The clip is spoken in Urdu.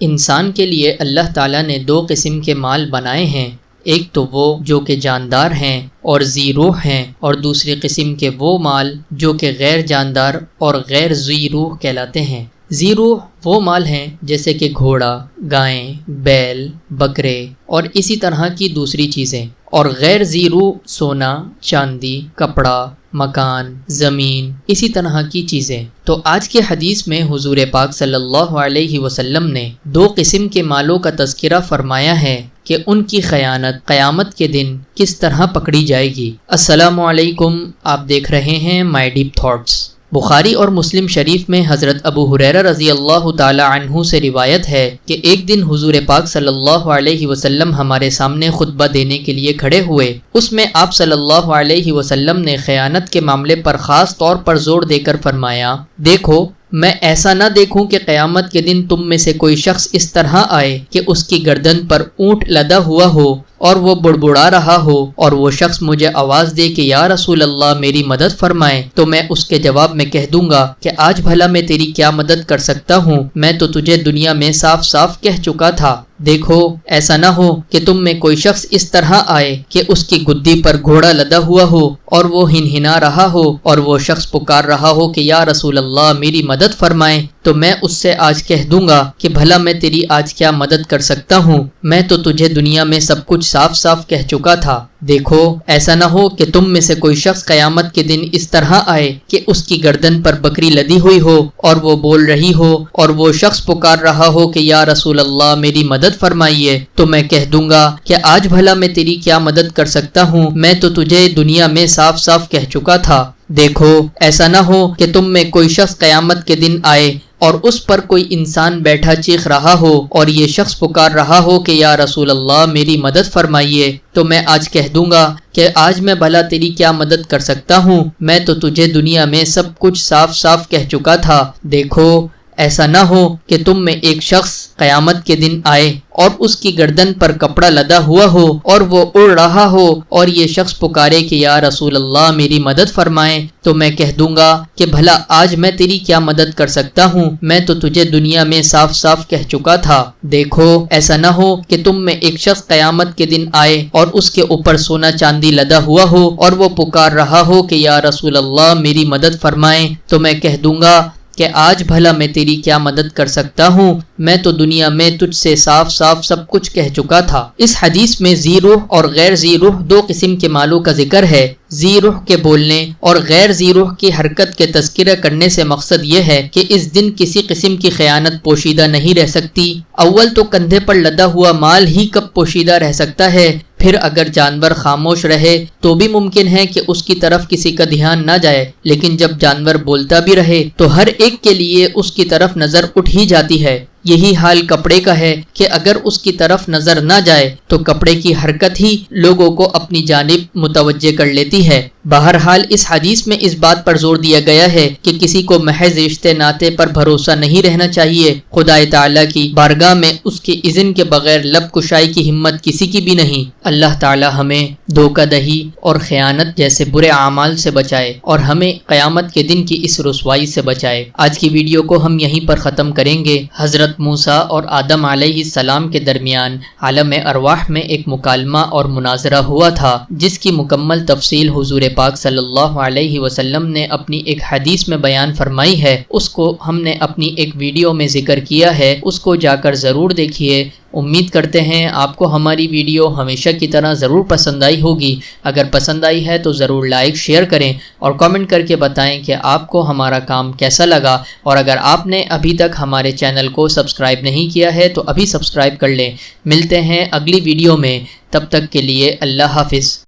انسان کے لیے اللہ تعالیٰ نے دو قسم کے مال بنائے ہیں، ایک تو وہ جو کہ جاندار ہیں اور ذی روح ہیں، اور دوسری قسم کے وہ مال جو کہ غیر جاندار اور غیر ذی روح کہلاتے ہیں۔ ذی روح وہ مال ہیں جیسے کہ گھوڑا، گائیں، بیل، بکرے اور اسی طرح کی دوسری چیزیں، اور غیر ذی روح سونا، چاندی، کپڑا، مکان، زمین، اسی طرح کی چیزیں۔ تو آج کے حدیث میں حضور پاک صلی اللہ علیہ وسلم نے دو قسم کے مالوں کا تذکرہ فرمایا ہے کہ ان کی خیانت قیامت کے دن کس طرح پکڑی جائے گی۔ السلام علیکم، آپ دیکھ رہے ہیں مائی ڈیپ تھاٹس۔ بخاری اور مسلم شریف میں حضرت ابو ہریرہ رضی اللہ تعالی عنہ سے روایت ہے کہ ایک دن حضور پاک صلی اللہ علیہ وسلم ہمارے سامنے خطبہ دینے کے لیے کھڑے ہوئے۔ اس میں آپ صلی اللہ علیہ وسلم نے خیانت کے معاملے پر خاص طور پر زور دے کر فرمایا، دیکھو میں ایسا نہ دیکھوں کہ قیامت کے دن تم میں سے کوئی شخص اس طرح آئے کہ اس کی گردن پر اونٹ لدا ہوا ہو اور وہ بڑبڑا رہا ہو، اور وہ شخص مجھے آواز دے کہ یا رسول اللہ میری مدد فرمائے، تو میں اس کے جواب میں کہہ دوں گا کہ آج بھلا میں تیری کیا مدد کر سکتا ہوں، میں تو تجھے دنیا میں صاف صاف کہہ چکا تھا۔ دیکھو ایسا نہ ہو کہ تم میں کوئی شخص اس طرح آئے کہ اس کی گدی پر گھوڑا لدا ہوا ہو اور وہ ہنہنا رہا ہو، اور وہ شخص پکار رہا ہو کہ یا رسول اللہ میری مدد فرمائے، تو میں اس سے آج کہہ دوں گا کہ بھلا میں تیری آج کیا مدد کر سکتا ہوں، میں تو تجھے دنیا میں سب کچھ صاف صاف کہہ چکا تھا۔ دیکھو ایسا نہ ہو کہ تم میں سے کوئی شخص قیامت کے دن اس طرح آئے کہ اس کی گردن پر بکری لدی ہوئی ہو اور وہ بول رہی ہو، اور وہ شخص پکار رہا ہو کہ یا رسول اللہ میری مدد فرمائیے، تو میں کہہ دوں گا کہ آج بھلا میں تیری کیا مدد کر سکتا ہوں، میں تو تجھے دنیا میں صاف صاف کہہ چکا تھا۔ دیکھو ایسا نہ ہو کہ تم میں کوئی شخص قیامت کے دن آئے اور اس پر کوئی انسان بیٹھا چیخ رہا ہو اور یہ شخص پکار رہا ہو کہ یا رسول اللہ میری مدد فرمائیے، تو میں آج کہہ دوں گا کہ آج میں بھلا تیری کیا مدد کر سکتا ہوں، میں تو تجھے دنیا میں سب کچھ صاف صاف کہہ چکا تھا۔ دیکھو ایسا نہ ہو کہ تم میں ایک شخص قیامت کے دن آئے اور اس کی گردن پر کپڑا لدا ہوا ہو اور وہ اڑ رہا ہو، اور یہ شخص پکارے کہ یا رسول اللہ میری مدد فرمائے، تو میں کہہ دوں گا کہ بھلا آج میں تیری کیا مدد کر سکتا ہوں، میں تو تجھے دنیا میں صاف صاف کہہ چکا تھا۔ دیکھو ایسا نہ ہو کہ تم میں ایک شخص قیامت کے دن آئے اور اس کے اوپر سونا چاندی لدا ہوا ہو اور وہ پکار رہا ہو کہ یا رسول اللہ میری مدد فرمائے، تو میں کہہ دوں گا کہ آج بھلا میں تیری کیا مدد کر سکتا ہوں، میں تو دنیا میں تجھ سے صاف صاف سب کچھ کہہ چکا تھا۔ اس حدیث میں ذی روح اور غیر ذی روح دو قسم کے مالوں کا ذکر ہے۔ ذی روح کے بولنے اور غیر ذی روح کی حرکت کے تذکرہ کرنے سے مقصد یہ ہے کہ اس دن کسی قسم کی خیانت پوشیدہ نہیں رہ سکتی۔ اول تو کندھے پر لدا ہوا مال ہی کب پوشیدہ رہ سکتا ہے، پھر اگر جانور خاموش رہے تو بھی ممکن ہے کہ اس کی طرف کسی کا دھیان نہ جائے، لیکن جب جانور بولتا بھی رہے تو ہر ایک کے لیے اس کی طرف نظر اٹھ ہی جاتی ہے۔ یہی حال کپڑے کا ہے کہ اگر اس کی طرف نظر نہ جائے تو کپڑے کی حرکت ہی لوگوں کو اپنی جانب متوجہ کر لیتی ہے۔ بہرحال اس حدیث میں اس بات پر زور دیا گیا ہے کہ کسی کو محض رشتے ناطے پر بھروسہ نہیں رہنا چاہیے، خدا تعالیٰ کی بارگاہ میں اس کے اذن کے بغیر لب کشائی کی ہمت کسی کی بھی نہیں۔ اللہ تعالیٰ ہمیں دھوکہ دہی اور خیانت جیسے برے اعمال سے بچائے اور ہمیں قیامت کے دن کی اس رسوائی سے بچائے۔ آج کی ویڈیو کو ہم یہیں پر ختم کریں گے۔ حضرت موسیٰ اور آدم علیہ السلام کے درمیان عالم ارواح میں ایک مکالمہ اور مناظرہ ہوا تھا، جس کی مکمل تفصیل حضور پاک صلی اللہ علیہ وسلم نے اپنی ایک حدیث میں بیان فرمائی ہے۔ اس کو ہم نے اپنی ایک ویڈیو میں ذکر کیا ہے، اس کو جا کر ضرور دیکھیے۔ امید کرتے ہیں آپ کو ہماری ویڈیو ہمیشہ کی طرح ضرور پسند آئی ہوگی۔ اگر پسند آئی ہے تو ضرور لائک شیئر کریں اور کامنٹ کر کے بتائیں کہ آپ کو ہمارا کام کیسا لگا، اور اگر آپ نے ابھی تک ہمارے چینل کو سبسکرائب نہیں کیا ہے تو ابھی سبسکرائب کر لیں۔ ملتے ہیں اگلی ویڈیو میں، تب تک کے لیے اللہ حافظ۔